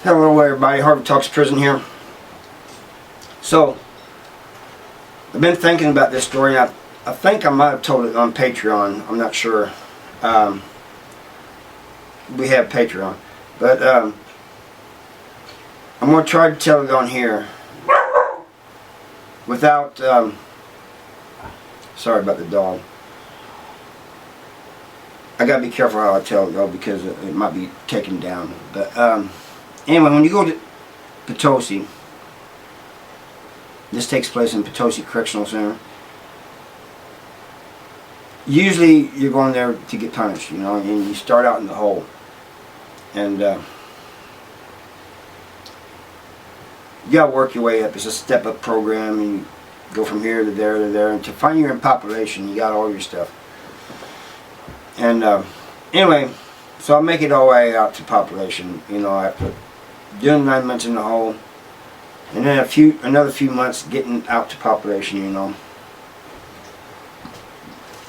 Hello everybody, Harvey Talks Prison here. So, I've been thinking about this story. I think I might have told it on Patreon. I'm not sure. We have Patreon. But I'm going to try to tell it on here without... sorry about the dog. I got to be careful how I tell it though, because it might be taken down. But anyway, when you go to Potosi, this takes place in Potosi Correctional Center. Usually you're going there to get punished, you know, and you start out in the hole. And you gotta work your way up. It's a step-up program, and you go from here to there to there. And to find you're in population, you got all your stuff. And anyway, so I make it all the way out to population, you know, after doing 9 months in the hole, and then another few months getting out to population, you know.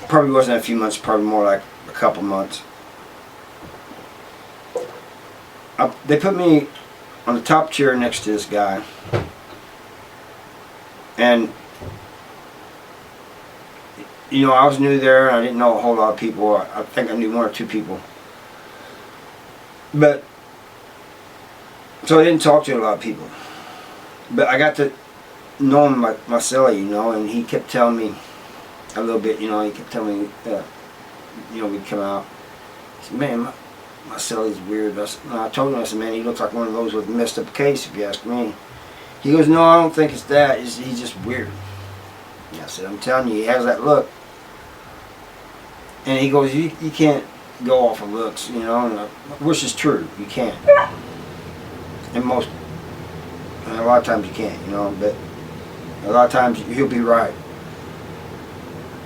Probably wasn't a few months, probably more like a couple months. They put me on the top chair next to this guy, and you know, I was new there, and I didn't know a whole lot of people. I think I knew one or two people. But, so I didn't talk to a lot of people. But I got to know him, my cellie, you know, and he kept telling me a little bit, you know, he kept telling me, you know, we'd come out. He said, man, my cellie's weird. I told him, I said, man, he looks like one of those with a messed up case, if you ask me. He goes, no, I don't think it's that. He's just weird. And I said, I'm telling you, he has that look. And he goes, you can't go off of looks, you know, and which is true, you can't. And a lot of times you can't, you know, but a lot of times he'll be right.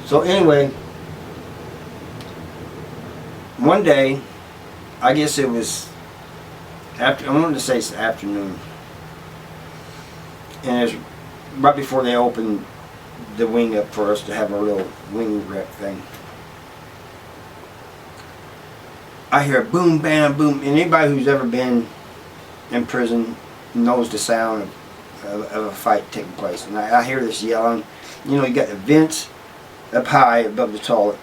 So anyway, one day, I guess it was after, I wanted to say it's the afternoon, and it's right before they opened the wing up for us to have our little wing rep thing. I hear boom, bam, boom, and anybody who's ever been in prison knows the sound of a fight taking place. And I hear this yelling. You know, you got the vents up high above the toilet,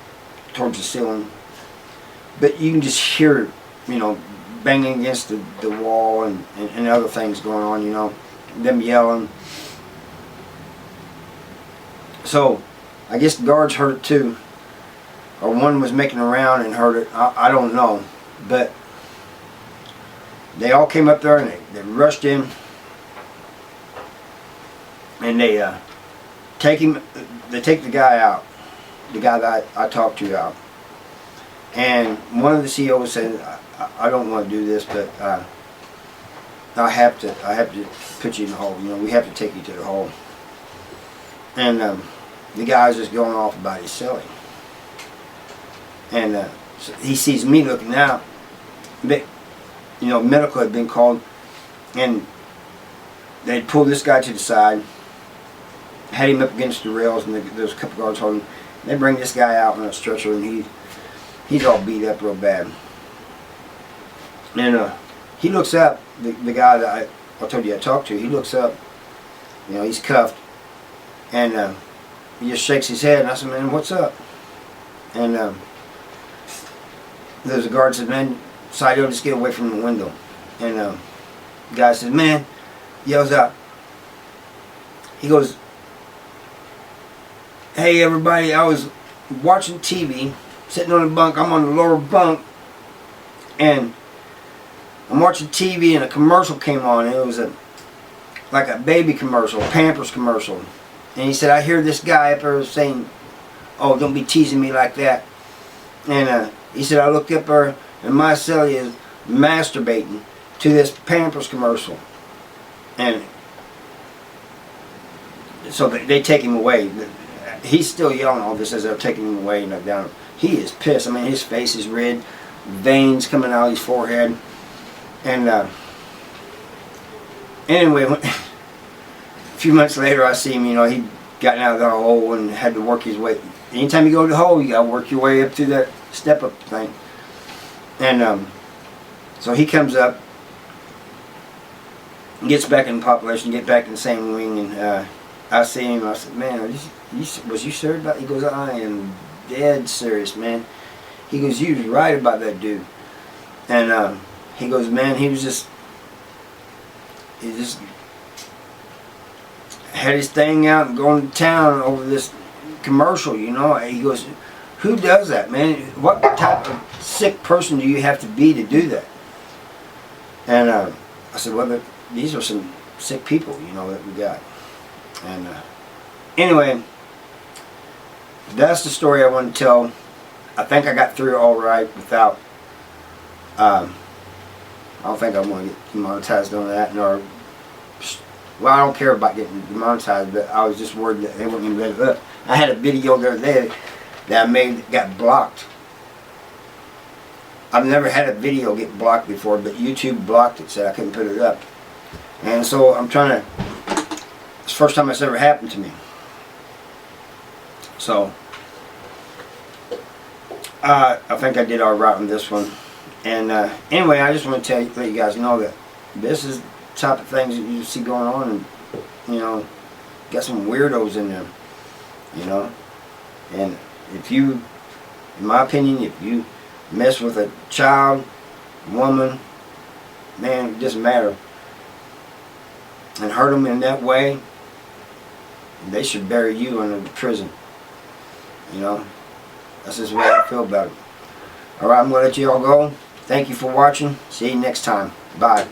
towards the ceiling, but you can just hear, you know, banging against the wall and other things going on, you know, them yelling. So, I guess the guards heard it too, or one was making a round and heard it. I don't know, but they all came up there and they rushed in, and they take the guy out, the guy that I talked to out, and one of the COs said, I don't want to do this, but I have to put you in the hole. You know, we have to take you to the hole. And the guy's just going off about his cellie. And so he sees me looking out. But, you know, medical had been called, and they'd pulled this guy to the side, had him up against the rails, and there was a couple guards holding him. They bring this guy out on a stretcher, and he's all beat up real bad. And he looks up, the guy that I told you I talked to, he looks up, you know, he's cuffed, and he just shakes his head, and I said, man, what's up? And there's a guard said, man, Sicko, just get away from the window. And the guy says, man, yells out, he goes, hey everybody, I was watching TV, sitting on the bunk, I'm on the lower bunk, and I'm watching TV and a commercial came on, and it was like a baby commercial, a Pampers commercial. And he said, I hear this guy up there saying, oh, don't be teasing me like that. And he said, I looked up there, and my cellie is masturbating to this Pampers commercial. And so they take him away. He's still yelling all this as they're taking him away and down. He is pissed. I mean, his face is red, veins coming out of his forehead. And anyway, a few months later, I see him, you know, he'd gotten out of the hole and had to work his way. Anytime you go to the hole, you got to work your way up to that step-up thing. And so he comes up, gets back in the population, get back in the same wing, and I see him. I said, man, was you serious about it? He goes, I am dead serious, man. He goes, you was right about that dude. And he goes, man, he just had his thing out and going to town over this commercial, you know. He goes, who does that, man? What type of sick person do you have to be to do that? And I said, well, these are some sick people, you know, that we got. And anyway, that's the story I want to tell. I think I got through it all right without, I don't think I want to get demonetized on that, nor, well, I don't care about getting demonetized, but I was just worried that they wouldn't even let it up. I had a video the other day that I made that got blocked. I've never had a video get blocked before, but YouTube blocked it, said I couldn't put it up. And so I'm trying to, it's the first time it's ever happened to me. So, I think I did all right on this one. And anyway, I just want to let you guys know that this is the type of things that you see going on, and you know, got some weirdos in there, you know. And if you, in my opinion, if you mess with a child, woman, man, it doesn't matter, and hurt them in that way, they should bury you in a prison. You know, that's just the way I feel about it. Alright, I'm going to let you all go. Thank you for watching. See you next time. Bye.